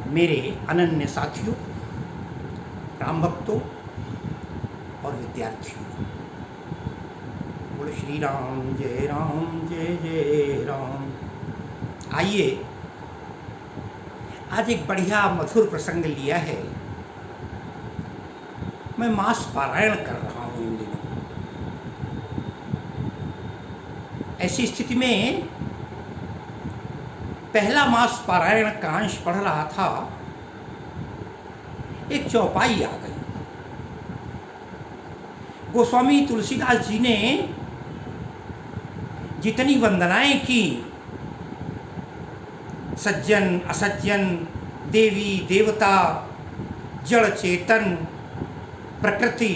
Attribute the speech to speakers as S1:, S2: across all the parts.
S1: मेरे अनन्य साथियों, राम भक्तों और विद्यार्थियों, बोलो श्री राम जय जय राम। आइए आज एक बढ़िया मधुर प्रसंग लिया है। मैं मास पारायण कर रहा हूँ इन दिनों। ऐसी स्थिति में पहला मास पारायण का अंश पढ़ रहा था, एक चौपाई आ गई। गोस्वामी तुलसीदास जी ने जितनी वंदनाएं की, सज्जन असज्जन, देवी देवता, जड़ चेतन, प्रकृति,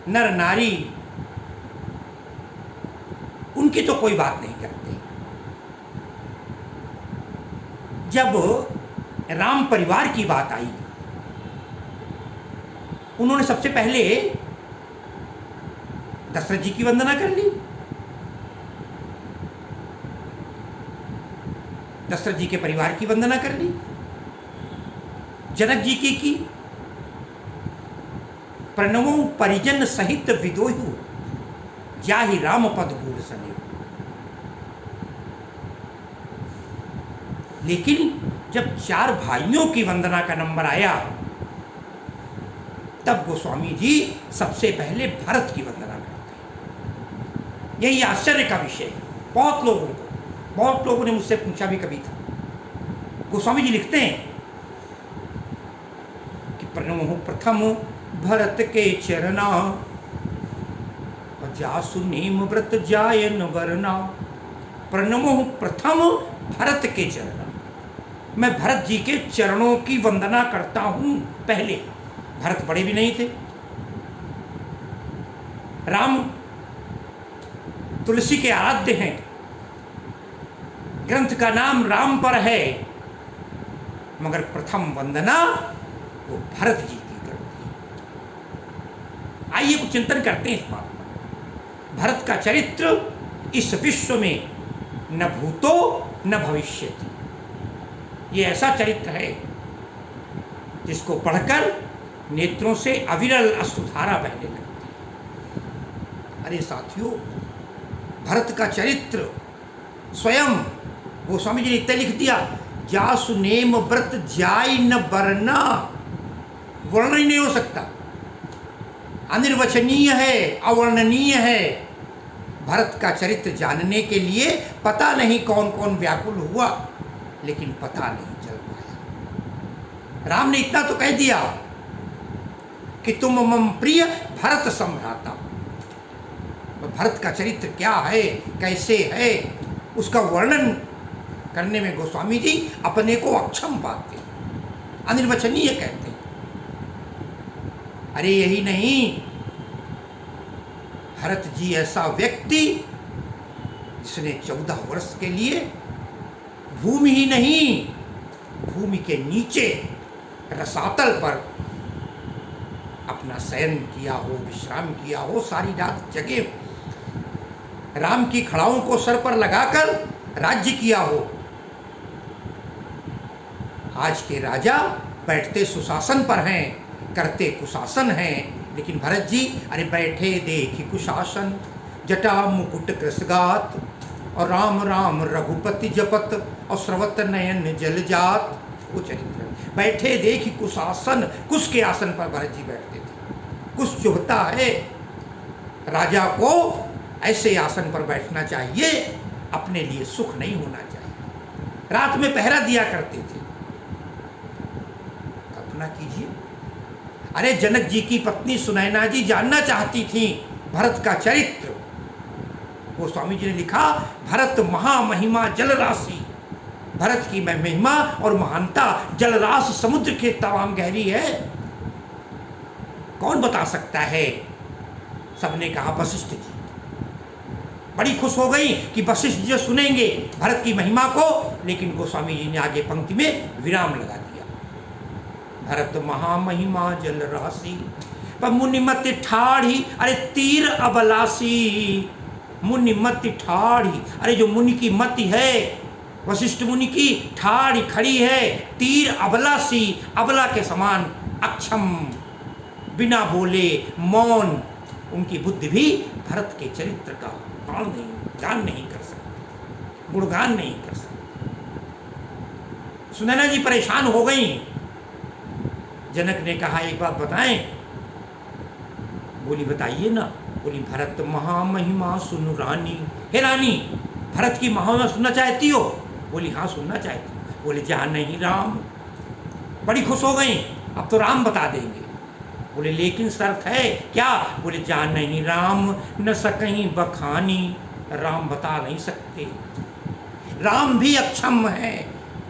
S1: नर नारी, उनकी तो कोई बात नहीं करते। जब राम परिवार की बात आई, उन्होंने सबसे पहले दशरथ जी की वंदना कर ली। दशरथ जी के परिवार की वंदना कर ली, जनक जी की प्रणवों परिजन सहित विदोहु जाहि राम पद गूढ़ सने। लेकिन जब चार भाइयों की वंदना का नंबर आया, तब गोस्वामी जी सबसे पहले भरत की वंदना करते हैं। यही आश्चर्य का विषय है। बहुत लोगों ने मुझसे पूछा भी कभी था। गोस्वामी जी लिखते हैं कि प्रणव प्रथम भरत के चरना, जासु नेम व्रत जायन वरना। प्रणव प्रथम भरत के चरना, मैं भरत जी के चरणों की वंदना करता हूं। पहले भरत बड़े भी नहीं थे। राम तुलसी के आराध्य हैं, ग्रंथ का नाम राम पर है, मगर प्रथम वंदना वो भरत जी की करती है। आइए कुछ चिंतन करते हैं इस बात पर। भरत का चरित्र इस विश्व में न भूतो न भविष्यति। ये ऐसा चरित्र है जिसको पढ़कर नेत्रों से अविरल अश्रुधारा बहने लगती है। अरे साथियों, भरत का चरित्र स्वयं गोस्वामी जी ने इतना लिख दिया, जासु नेम व्रत जाय न बरना। वर्णन ही नहीं हो सकता, अनिर्वचनीय है, अवर्णनीय है। भरत का चरित्र जानने के लिए पता नहीं कौन कौन व्याकुल हुआ, लेकिन पता नहीं चल पाया। राम ने इतना तो कह दिया कि तुम मम प्रिय भरत सम्भ्राता। भरत का चरित्र क्या है, कैसे है, उसका वर्णन करने में गोस्वामी जी अपने को अक्षम पाते हैं, अनिर्वचनीय कहते हैं। अरे यही नहीं, भरत जी ऐसा व्यक्ति जिसने 14 वर्ष के लिए भूमि ही नहीं, भूमि के नीचे रसातल पर अपना शयन किया हो, विश्राम किया हो, सारी रात जगे, राम की खड़ाओं को सर पर लगाकर राज्य किया हो। आज के राजा बैठते सुशासन पर हैं, करते कुशासन हैं, लेकिन भरत जी अरे बैठे देखी कुशासन, जटा मुकुट कृसगात, और राम राम रघुपति जपत, और स्रवत नयन जल जात। वो चरित्र, बैठे देखी कुशासन, कुश के आसन पर भरत जी बैठते थे। कुश चुभता है, राजा को ऐसे आसन पर बैठना चाहिए, अपने लिए सुख नहीं होना चाहिए। रात में पहरा दिया करते थे। कल्पना कीजिए, अरे जनक जी की पत्नी सुनैना जी जानना चाहती थी भरत का चरित्र। गोस्वामी जी ने लिखा, भरत महामहिमा जल राशि। भरत की महिमा और महानता जल राशि समुद्र के तमाम गहरी है, कौन बता सकता है। सबने कहा वशिष्ठ जी। बड़ी खुश हो गई कि वशिष्ठ जी सुनेंगे भरत की महिमा को, लेकिन गोस्वामी जी ने आगे पंक्ति में विराम लगा दिया। भरत महामहिमा जल राशि, पर मुनिमति ठाढ़ी, अरे तीर अबलासी। मुनिमति ठाढ़ी, अरे जो मुनि की मति है वशिष्ठ मुनि की ठाड़ खड़ी है, तीर अबला सी, अबला के समान अक्षम, बिना बोले मौन। उनकी बुद्धि भी भरत के चरित्र का गान नहीं कर सकती, गुणगान नहीं कर सकती। सुनैना जी परेशान हो गई। जनक ने कहा एक बात बताएं। बोली बताइए ना। बोली भरत महामहिमा सुन रानी। हे रानी, भरत की महिमा सुनना चाहती हो? बोली हाँ सुनना चाहती हूँ। बोले जान नहीं राम। बड़ी खुश हो गई, अब तो राम बता देंगे। बोले लेकिन शर्त है। क्या? बोले जान नहीं राम न सकहीं बखानी। राम बता नहीं सकते, राम भी अक्षम है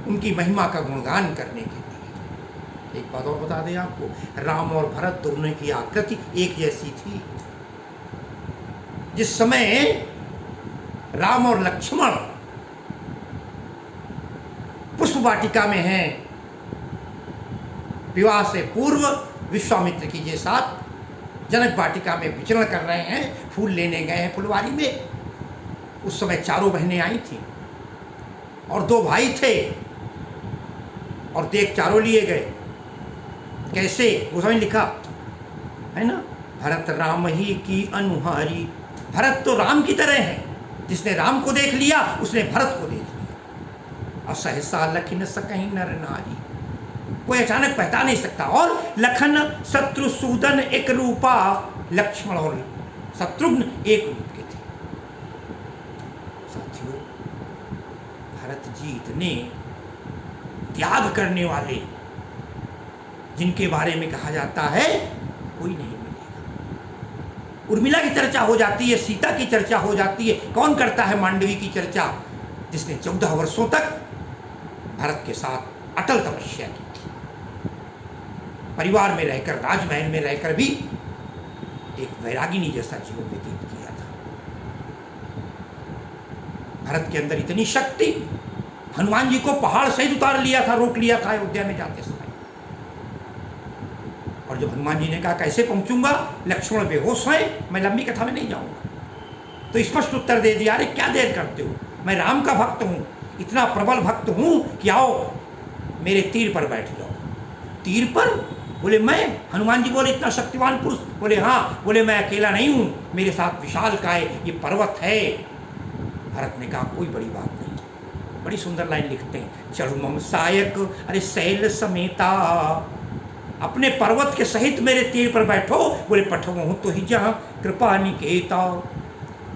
S1: उनकी महिमा का गुणगान करने के लिए। एक बात और बता दें आपको, राम और भरत दोनों की आकृति एक जैसी थी। जिस समय राम और लक्ष्मण पुष्प वाटिका में हैं, विवाह से पूर्व विश्वामित्र की के साथ जनक वाटिका में विचरण कर रहे हैं, फूल लेने गए हैं फुलवारी में। उस समय चारों बहनें आई थी और दो भाई थे, और देख चारों लिए गए। कैसे? वो समय लिखा है ना, भरत राम ही की अनुहारी। भरत तो राम की तरह है, जिसने राम को देख लिया उसने भरत को देख लिया। और सहसा लखन सकहीं नर नारी, कोई अचानक पहचान नहीं सकता। और लखन शत्रुसूदन एक रूपा, लक्ष्मण और शत्रुघ्न एक रूप के थे। साथियों, भरत जी इतने त्याग करने वाले, जिनके बारे में कहा जाता है कोई नहीं मिलेगा। उर्मिला की चर्चा हो जाती है, सीता की चर्चा हो जाती है, कौन करता है मांडवी की चर्चा? जिसने 14 वर्षों तक भरत के साथ अटल तपस्या की थी, परिवार में रहकर, राजमहल में रहकर भी एक वैरागिनी जैसा जीवन व्यतीत किया था। भरत के अंदर इतनी शक्ति, हनुमान जी को पहाड़ सहित उतार लिया था, रोक लिया था अयोध्या में जाते समय। और जब हनुमान जी ने कहा कैसे पहुंचूंगा, लक्ष्मण बेहोश हैं, मैं लंबी कथा में नहीं जाऊंगा, तो स्पष्ट उत्तर दे दिया, अरे क्या देर करते हो, मैं राम का भक्त हूं, इतना प्रबल भक्त हूं कि आओ मेरे तीर पर बैठ जाओ। तीर पर? बोले मैं? हनुमान जी बोले इतना शक्तिवान पुरुष? बोले हाँ। बोले मैं अकेला नहीं हूं, मेरे साथ विशालकाय ये पर्वत है। भरत ने कहा कोई बड़ी बात नहीं। बड़ी सुंदर लाइन लिखते हैं, चढ़ू मम सायक, अरे शैल समेता, अपने पर्वत के सहित मेरे तीर पर बैठो। बोले पठवहूँ तो ही जहाँ कृपा निकेता,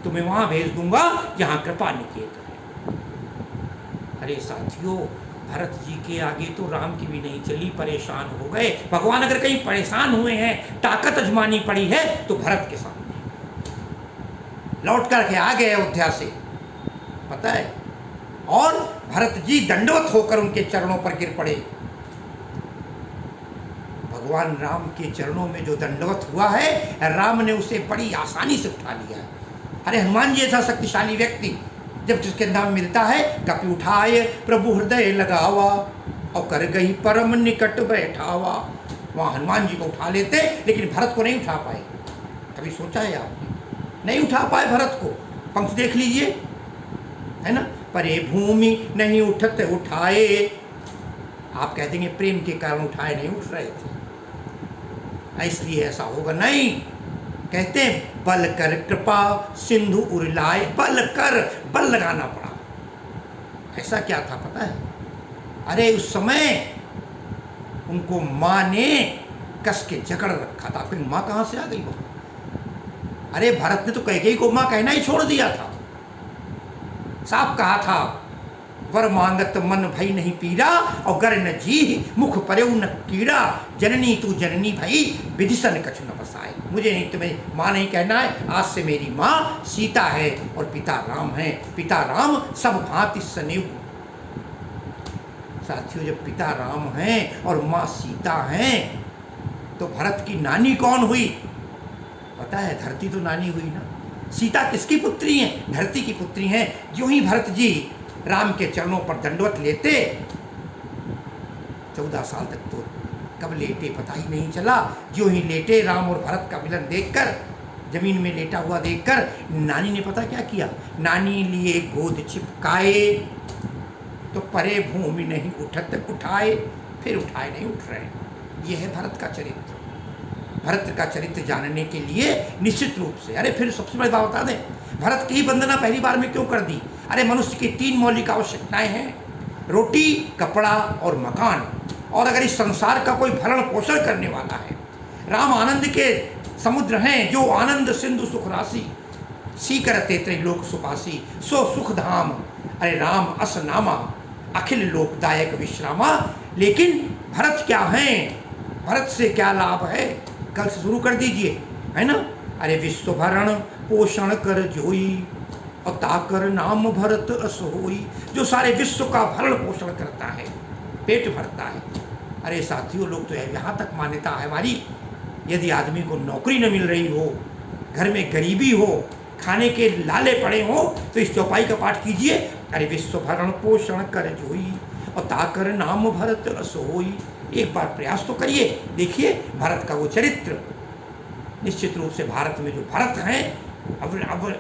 S1: तुम्हें वहां भेज दूंगा जहाँ कृपा निकेत है। अरे साथियों, भरत जी के आगे तो राम की भी नहीं चली, परेशान हो गए। भगवान अगर कहीं परेशान हुए हैं, ताकत अजमानी पड़ी है, तो भरत के सामने लौट करके आ गए अयोध्या से, पता है। और भरत जी दंडवत होकर उनके चरणों पर गिर पड़े। भगवान राम के चरणों में जो दंडवत हुआ है, राम ने उसे बड़ी आसानी से उठा लिया है। अरे हनुमान जी ऐसा शक्तिशाली व्यक्ति, जब जिसके नाम मिलता है, कपि उठाए प्रभु हृदय लगावा, और कर गई परम निकट बैठावा। वहाँ हनुमान जी को उठा लेते, लेकिन भरत को नहीं उठा पाए। कभी सोचा है आपने? नहीं उठा पाए भरत को। पंक्ति देख लीजिए, है ना, परे भूमि नहीं उठते उठाए। आप कह देंगे प्रेम के कारण उठाए, नहीं उठ रहे थे, इसलिए ऐसा होगा नहीं। कहते हैं बल कर कृपा सिंधु उरलाए, बल कर, बल लगाना पड़ा। ऐसा क्या था पता है? अरे उस समय उनको माँ ने कस के जकड़ रखा था। फिर माँ कहाँ से आ गई वहाँ? अरे भरत ने तो कैकेयी को माँ कहना ही छोड़ दिया था। साफ कहा था, वर मांगत मन भई नहीं पीरा, और गर न जी मुख परेउ न कीड़ा। जननी तू जननी भई विधिसन कछु न बसाए। मुझे नहीं, तुम्हें माँ नहीं कहना है। आज से मेरी माँ सीता है और पिता राम है। पिता राम सब भांति सनेहु। साथियों, जब पिता राम हैं और माँ सीता हैं, तो भरत की नानी कौन हुई पता है? धरती तो नानी हुई ना। सीता किसकी पुत्री हैं? धरती की पुत्री हैं। जो ही भरत जी राम के चरणों पर दंडवत लेते, 14 साल तक तो कब लेटे पता ही नहीं चला। जो ही लेटे, राम और भरत का मिलन देखकर, जमीन में लेटा हुआ देखकर, नानी ने पता क्या किया? नानी लिए गोद चिपकाए तो परे भूमि नहीं उठत उठाए, फिर उठाए नहीं उठ रहे। यह है भरत का चरित्र। भरत का चरित्र जानने के लिए निश्चित रूप से, अरे फिर सबसे बड़ी बात बता दें, भरत की ही वंदना पहली बार में क्यों कर दी? अरे मनुष्य की 3 मौलिक आवश्यकताएं हैं, रोटी, कपड़ा और मकान। और अगर इस संसार का कोई भरण पोषण करने वाला है, राम आनंद के समुद्र हैं, जो आनंद सिंधु सुख राशि, सीकरते त्रैलोक सुपासी, सो सुख धाम। अरे राम अस नामा, अखिल लोकदायक विश्रामा। लेकिन भरत क्या हैं? भरत से क्या लाभ है? कल से शुरू कर दीजिए, है ना। अरे विश्व भरण पोषण कर जोई, और ताकर नाम भरत अस होई। जो सारे विश्व का भरण पोषण करता है, पेट भरता है। अरे साथियों, लोग तो यहाँ तक मान्यता है हमारी, यदि आदमी को नौकरी न मिल रही हो, घर में गरीबी हो, खाने के लाले पड़े हो, तो इस चौपाई का पाठ कीजिए। अरे विश्व भरण पोषण कर जोई, और ताकर नाम भरत अस होई। एक बार प्रयास तो करिए, देखिए भारत का वो चरित्र। निश्चित रूप से भारत में जो भरत हैं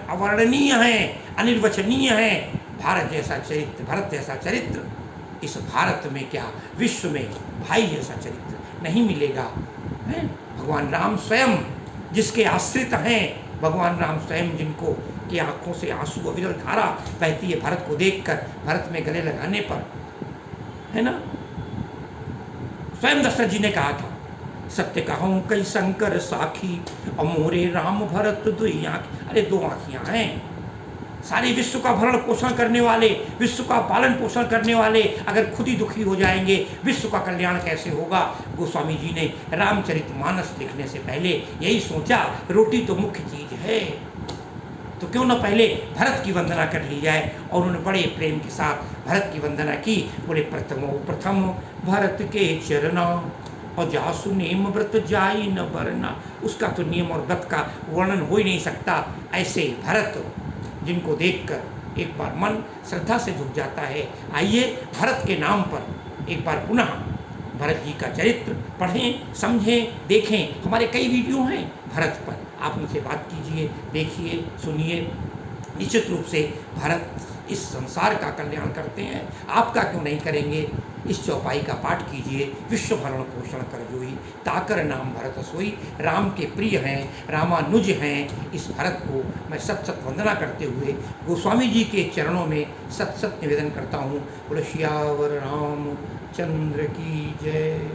S1: अवर्णनीय हैं, अनिर्वचनीय हैं। भारत जैसा चरित्र, भरत जैसा चरित्र इस भारत में क्या, विश्व में भाई जैसा चरित्र नहीं मिलेगा, है। भगवान राम स्वयं जिसके आश्रित हैं, भगवान राम स्वयं जिनको की आंखों से आंसू अविरल धारा बहती है भरत को देखकर, भरत में गले लगाने पर, है ना। स्वयं दशरथ जी ने कहा था, सत्य कहूँ कई शंकर साखी, और मोरे राम भरत दुई आँख। अरे 2 आँखियाँ हैं। सारे विश्व का भरण पोषण करने वाले, विश्व का पालन पोषण करने वाले अगर खुद ही दुखी हो जाएंगे, विश्व का कल्याण कैसे होगा? गोस्वामी जी ने रामचरितमानस लिखने से पहले यही सोचा, रोटी तो मुख्य चीज है, तो क्यों न पहले भरत की वंदना कर ली जाए। और उन्होंने बड़े प्रेम के साथ भरत की वंदना की। बोले प्रथम भरत के चरना, और जासु नेम व्रत जाई न बरना। उसका तो नियम और व्रत का वर्णन हो ही नहीं सकता। ऐसे भरत जिनको देखकर एक बार मन श्रद्धा से झुक जाता है। आइए भरत के नाम पर एक बार पुनः भरत जी का चरित्र पढ़ें, समझें, देखें। हमारे कई वीडियो हैं भरत पर, आप उनसे बात कीजिए, देखिए, सुनिए। निश्चित रूप से भरत इस संसार का कल्याण करते हैं, आपका क्यों नहीं करेंगे। इस चौपाई का पाठ कीजिए। विश्व भरण पोषण कर जोई, ताकर नाम भरत सोई। राम के प्रिय हैं, रामानुज हैं। इस भरत को मैं सत सत वंदना करते हुए गोस्वामी जी के चरणों में सत सत निवेदन करता हूँ। बोलो सियावर राम चंद्र की जय।